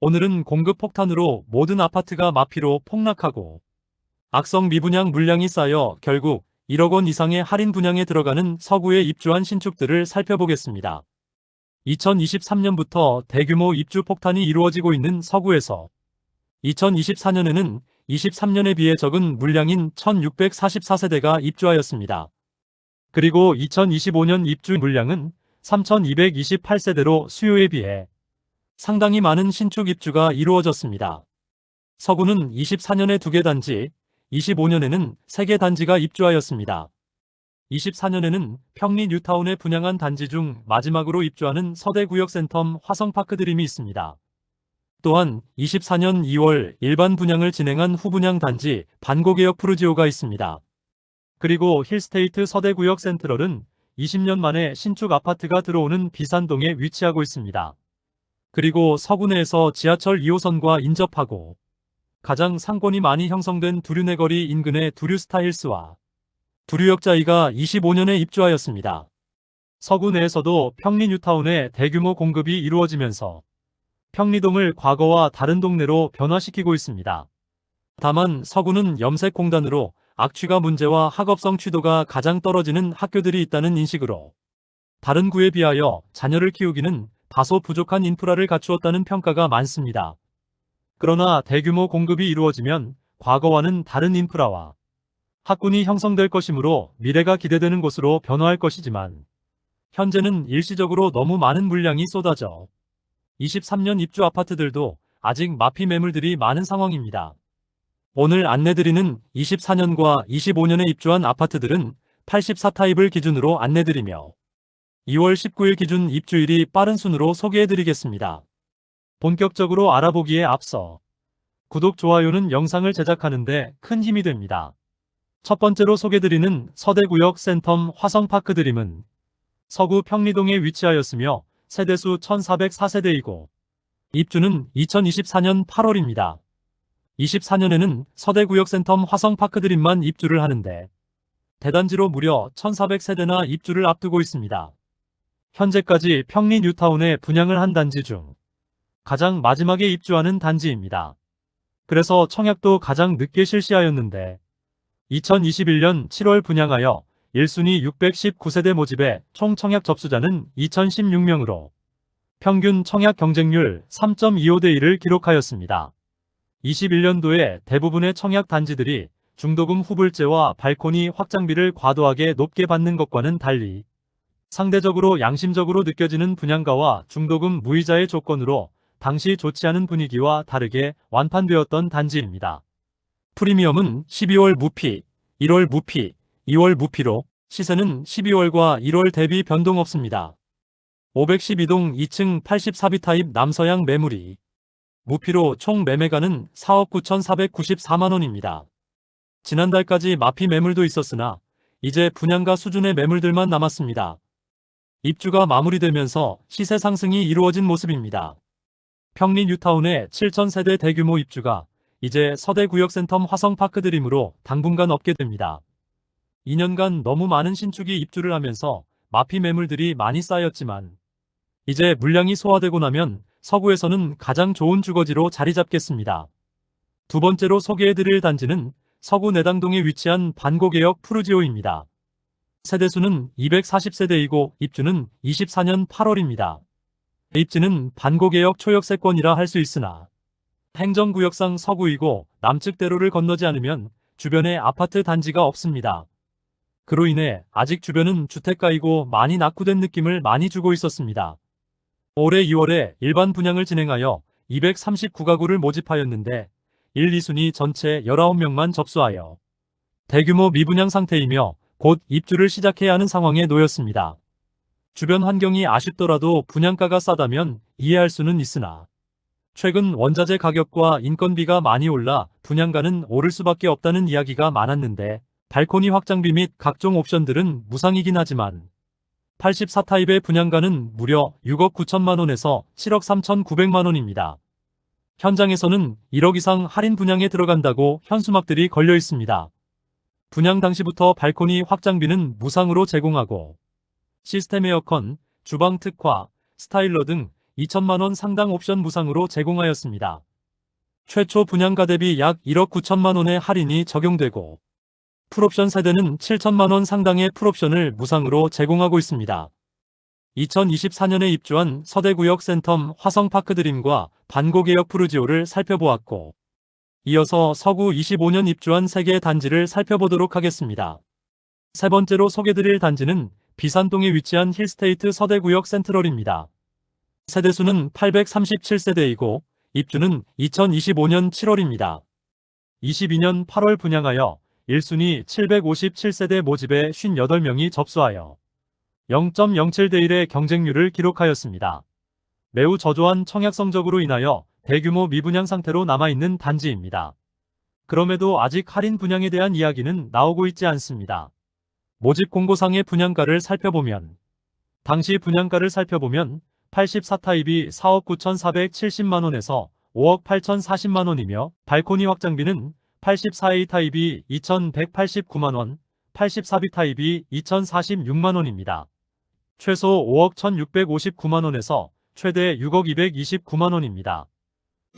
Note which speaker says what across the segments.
Speaker 1: 오늘은 공급 폭탄으로 모든 아파트가 마피로 폭락하고 악성 미분양 물량이 쌓여 결국 1억 원 이상의 할인 분양에 들어가는 서구에 입주한 신축들을 살펴보겠습니다. 2023년부터 대규모 입주 폭탄이 이루어지고 있는 서구에서 2024년에는 23년에 비해 적은 물량인 1644세대가 입주하였습니다. 그리고 2025년 입주 물량은 3228세대로 수요에 비해 상당히 많은 신축 입주가 이루어졌습니다. 서구는 24년에 2개 단지, 25년에는 3개 단지가 입주하였습니다. 24년에는 평리 뉴타운에 분양한 단지 중 마지막으로 입주하는 서대구역 센텀 화성파크 드림이 있습니다. 또한 24년 2월 일반 분양을 진행한 후분양 단지 반고개역 푸르지오가 있습니다. 그리고 힐스테이트 서대구역 센트럴은 20년 만에 신축 아파트가 들어오는 비산동에 위치하고 있습니다. 그리고 서구 내에서 지하철 2호선과 인접하고 가장 상권이 많이 형성된 두류내거리 인근의 두류스타힐스와 두류역자이가 25년에 입주하였습니다. 서구 내에서도 평리 뉴타운에 대규모 공급이 이루어지면서 평리동을 과거와 다른 동네로 변화시키고 있습니다. 다만 서구는 염색공단으로 악취가 문제와 학업성 취도가 가장 떨어지는 학교들이 있다는 인식으로 다른 구에 비하여 자녀를 키우기는 다소 부족한 인프라를 갖추었다는 평가가 많습니다. 그러나 대규모 공급이 이루어지면 과거와는 다른 인프라와 학군이 형성될 것이므로 미래가 기대되는 곳으로 변화할 것이지만 현재는 일시적으로 너무 많은 물량이 쏟아져 23년 입주 아파트들도 아직 마피 매물들이 많은 상황입니다. 오늘 안내드리는 24년과 25년에 입주한 아파트들은 84타입을 기준으로 안내드리며 2월 19일 기준 입주일이 빠른 순으로 소개해드리겠습니다. 본격적으로 알아보기에 앞서 구독, 좋아요는 영상을 제작하는데 큰 힘이 됩니다. 첫 번째로 소개드리는 서대구역 센텀 화성파크 드림은 서구 평리동에 위치하였으며 세대수 1404세대이고 입주는 2024년 8월입니다. 24년에는 서대구역 센텀 화성파크 드림만 입주를 하는데 대단지로 무려 1400세대나 입주를 앞두고 있습니다. 현재까지 평리 뉴타운에 분양을 한 단지 중 가장 마지막에 입주하는 단지입니다. 그래서 청약도 가장 늦게 실시하였는데 2021년 7월 분양하여 1순위 619세대 모집에 총 청약 접수자는 2016명으로 평균 청약 경쟁률 3.25대 1을 기록하였습니다. 21년도에 대부분의 청약 단지들이 중도금 후불제와 발코니 확장비를 과도하게 높게 받는 것과는 달리 상대적으로 양심적으로 느껴지는 분양가와 중도금 무이자의 조건으로 당시 좋지 않은 분위기와 다르게 완판되었던 단지입니다. 프리미엄은 12월 무피, 1월 무피, 2월 무피로 시세는 12월과 1월 대비 변동 없습니다. 512동 2층 84B 타입 남서양 매물이 무피로 총 매매가는 4억 9,494만원입니다. 지난달까지 마피 매물도 있었으나 이제 분양가 수준의 매물들만 남았습니다. 입주가 마무리되면서 시세 상승이 이루어진 모습입니다. 평리 뉴타운의 7,000세대 대규모 입주가 이제 서대구역 센텀 화성파크 드림으로 당분간 없게 됩니다. 2년간 너무 많은 신축이 입주를 하면서 마피 매물들이 많이 쌓였지만 이제 물량이 소화되고 나면 서구에서는 가장 좋은 주거지로 자리 잡겠습니다. 두 번째로 소개해드릴 단지는 서구 내당동에 위치한 반고개역 푸르지오입니다. 세대수는 240세대이고 입주는 24년 8월입니다. 입지는 반고개역 초역세권이라 할 수 있으나 행정구역상 서구이고 남측 대로를 건너지 않으면 주변에 아파트 단지가 없습니다. 그로 인해 아직 주변은 주택가이고 많이 낙후된 느낌을 많이 주고 있었습니다. 올해 2월에 일반 분양을 진행하여 239가구를 모집하였는데 1, 2순위 전체 19명만 접수하여 대규모 미분양 상태이며 곧 입주를 시작해야 하는 상황에 놓였습니다. 주변 환경이 아쉽더라도 분양가가 싸다면 이해할 수는 있으나 최근 원자재 가격과 인건비가 많이 올라 분양가는 오를 수밖에 없다는 이야기가 많았는데 발코니 확장비 및 각종 옵션들은 무상이긴 하지만 84타입의 분양가는 무려 6억 9천만원에서 7억 3,900만원입니다. 현장에서는 1억 이상 할인 분양에 들어간다고 현수막들이 걸려 있습니다. 분양 당시부터 발코니 확장비는 무상으로 제공하고 시스템 에어컨, 주방 특화, 스타일러 등 2천만 원 상당 옵션 무상으로 제공하였습니다. 최초 분양가 대비 약 1억 9천만 원의 할인이 적용되고 풀옵션 세대는 7천만 원 상당의 풀옵션을 무상으로 제공하고 있습니다. 2024년에 입주한 서대구역 센텀 화성파크드림과 반고개역 푸르지오를 살펴보았고 이어서 서구 25년 입주한 3개의 단지를 살펴보도록 하겠습니다. 세 번째로 소개드릴 단지는 비산동에 위치한 힐스테이트 서대구역 센트럴입니다. 세대수는 837세대이고 입주는 2025년 7월입니다. 22년 8월 분양하여 1순위 757세대 모집에 58명이 접수하여 0.07대 1의 경쟁률을 기록하였습니다. 매우 저조한 청약 성적으로 인하여 대규모 미분양 상태로 남아있는 단지입니다. 그럼에도 아직 할인 분양에 대한 이야기는 나오고 있지 않습니다. 모집 공고상의 분양가를 살펴보면 당시 분양가를 살펴보면 84타입이 4억 9,470만원에서 5억 8,040만원이며 발코니 확장비는 84A 타입이 2,189만원, 84B 타입이 2,046만원입니다. 최소 5억 1,659만원에서 최대 6억 229만원입니다.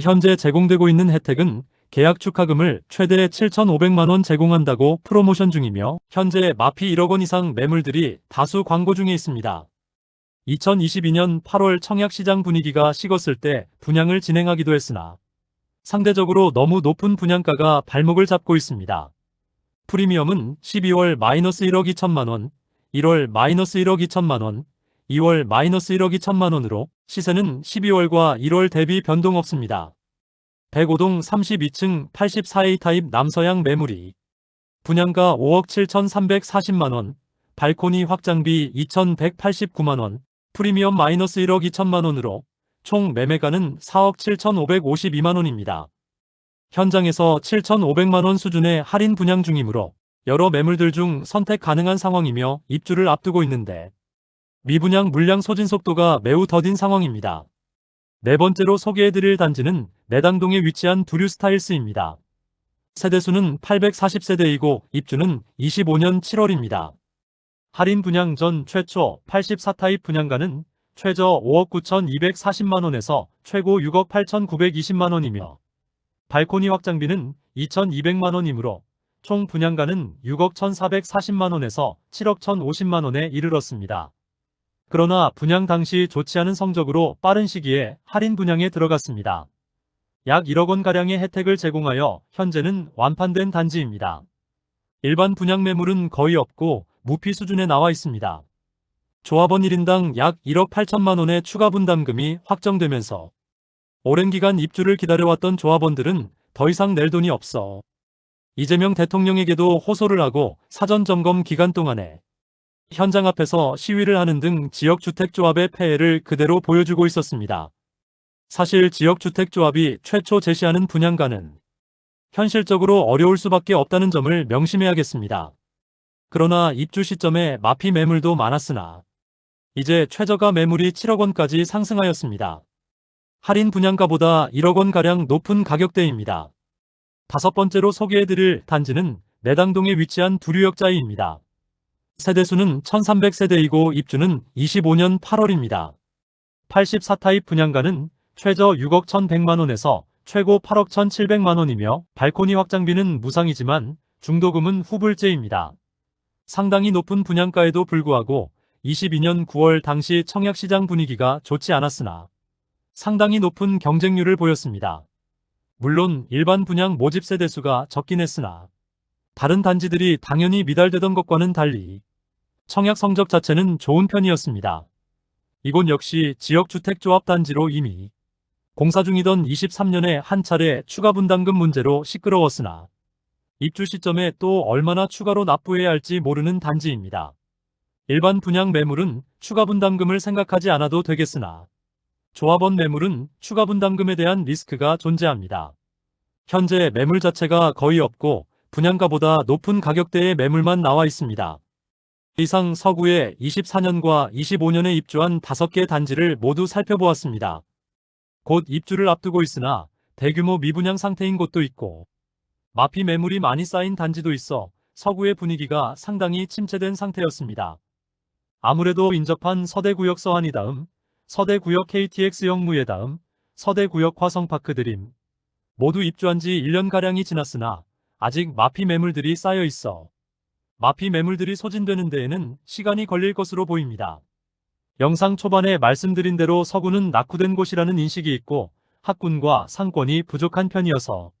Speaker 1: 현재 제공되고 있는 혜택은 계약 축하금을 최대 7,500만원 제공한다고 프로모션 중이며 현재 마피 1억 원 이상 매물들이 다수 광고 중에 있습니다. 2022년 8월 청약시장 분위기가 식었을 때 분양을 진행하기도 했으나 상대적으로 너무 높은 분양가가 발목을 잡고 있습니다. 프리미엄은 12월 -1억 2천만원, 1월 -1억 2천만원, 2월 -1억 2천만원으로 시세는 12월과 1월 대비 변동 없습니다. 105동 32층 84A 타입 남서양 매물이 분양가 5억 7,340만원, 발코니 확장비 2,189만원, 프리미엄 -1억 2천만원으로 총 매매가는 4억 7,552만원입니다. 현장에서 7,500만원 수준의 할인 분양 중이므로 여러 매물들 중 선택 가능한 상황이며 입주를 앞두고 있는데 미분양 물량 소진 속도가 매우 더딘 상황입니다. 네 번째로 소개해드릴 단지는 내당동에 위치한 두류스타일스입니다. 세대수는 840세대이고 입주는 25년 7월입니다. 할인 분양 전 최초 84타입 분양가는 최저 5억 9,240만원에서 최고 6억 8,920만원이며 발코니 확장비는 2,200만원이므로 총 분양가는 6억 1,440만원에서 7억 1,050만원에 이르렀습니다. 그러나 분양 당시 좋지 않은 성적으로 빠른 시기에 할인 분양에 들어갔습니다. 약 1억 원가량의 혜택을 제공하여 현재는 완판된 단지입니다. 일반 분양 매물은 거의 없고 무피 수준에 나와 있습니다. 조합원 1인당 약 1억 8천만원의 추가 분담금이 확정되면서 오랜 기간 입주를 기다려왔던 조합원들은 더 이상 낼 돈이 없어 이재명 대통령에게도 호소를 하고 사전점검 기간 동안에 현장 앞에서 시위를 하는 등 지역주택조합의 폐해를 그대로 보여주고 있었습니다. 사실 지역주택조합이 최초 제시하는 분양가는 현실적으로 어려울 수밖에 없다는 점을 명심해야겠습니다. 그러나 입주 시점에 마피 매물도 많았으나 이제 최저가 매물이 7억 원까지 상승하였습니다. 할인 분양가보다 1억 원가량 높은 가격대입니다. 다섯 번째로 소개해드릴 단지는 내당동에 위치한 두류역자이입니다. 세대수는 1300세대이고 입주는 25년 8월입니다. 84타입 분양가는 최저 6억 1100만원에서 최고 8억 1700만원이며 발코니 확장비는 무상이지만 중도금은 후불제입니다. 상당히 높은 분양가에도 불구하고 22년 9월 당시 청약시장 분위기가 좋지 않았으나 상당히 높은 경쟁률을 보였습니다. 물론 일반 분양 모집 세대수가 적긴 했으나 다른 단지들이 당연히 미달되던 것과는 달리 청약 성적 자체는 좋은 편이었습니다. 이곳 역시 지역주택조합 단지로 이미 공사 중이던 23년에 한 차례 추가 분담금 문제로 시끄러웠으나 입주 시점에 또 얼마나 추가로 납부해야 할지 모르는 단지입니다. 일반 분양 매물은 추가 분담금을 생각하지 않아도 되겠으나 조합원 매물은 추가 분담금에 대한 리스크가 존재합니다. 현재 매물 자체가 거의 없고 분양가보다 높은 가격대의 매물만 나와 있습니다. 이상 서구에 24년과 25년에 입주한 5개 단지를 모두 살펴보았습니다. 곧 입주를 앞두고 있으나 대규모 미분양 상태인 곳도 있고 마피 매물이 많이 쌓인 단지도 있어 서구의 분위기가 상당히 침체된 상태였습니다. 아무래도 인접한 서대구역 서안이 다음 서대구역 KTX 역무예다음, 서대구역 화성파크 드림. 모두 입주한 지 1년가량이 지났으나 아직 마피 매물들이 쌓여 있어 마피 매물들이 소진되는 데에는 시간이 걸릴 것으로 보입니다. 영상 초반에 말씀드린 대로 서구는 낙후된 곳이라는 인식이 있고 학군과 상권이 부족한 편이어서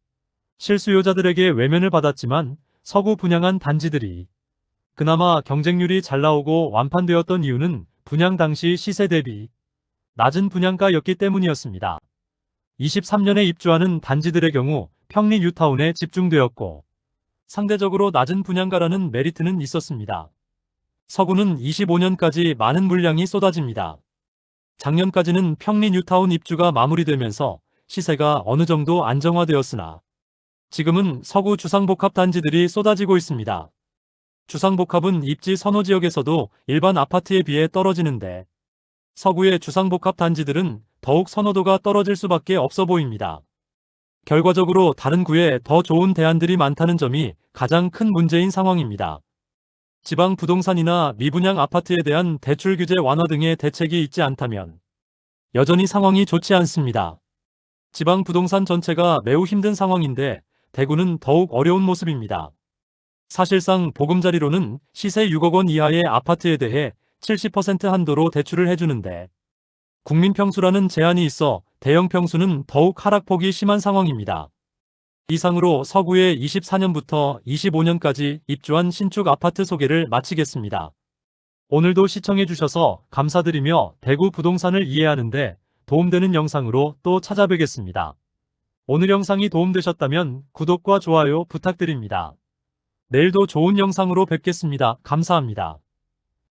Speaker 1: 실수요자들에게 외면을 받았지만 서구 분양한 단지들이 그나마 경쟁률이 잘 나오고 완판되었던 이유는 분양 당시 시세 대비 낮은 분양가였기 때문이었습니다. 23년에 입주하는 단지들의 경우 평리 뉴타운에 집중되었고 상대적으로 낮은 분양가라는 메리트는 있었습니다. 서구는 25년까지 많은 물량이 쏟아집니다. 작년까지는 평리 뉴타운 입주가 마무리되면서 시세가 어느 정도 안정화되었으나 지금은 서구 주상복합 단지들이 쏟아지고 있습니다. 주상복합은 입지 선호 지역에서도 일반 아파트에 비해 떨어지는데 서구의 주상복합 단지들은 더욱 선호도가 떨어질 수밖에 없어 보입니다. 결과적으로 다른 구에 더 좋은 대안들이 많다는 점이 가장 큰 문제인 상황입니다. 지방 부동산이나 미분양 아파트에 대한 대출 규제 완화 등의 대책이 있지 않다면 여전히 상황이 좋지 않습니다. 지방 부동산 전체가 매우 힘든 상황인데 대구는 더욱 어려운 모습입니다. 사실상 보금자리로는 시세 6억 원 이하의 아파트에 대해 70% 한도로 대출을 해주는데 국민평수라는 제한이 있어 대형 평수는 더욱 하락폭이 심한 상황입니다. 이상으로 서구의 24년부터 25년까지 입주한 신축 아파트 소개를 마치겠습니다. 오늘도 시청해주셔서 감사드리며 대구 부동산을 이해하는 데 도움되는 영상으로 또 찾아뵙겠습니다. 오늘 영상이 도움되셨다면 구독과 좋아요 부탁드립니다. 내일도 좋은 영상으로 뵙겠습니다. 감사합니다.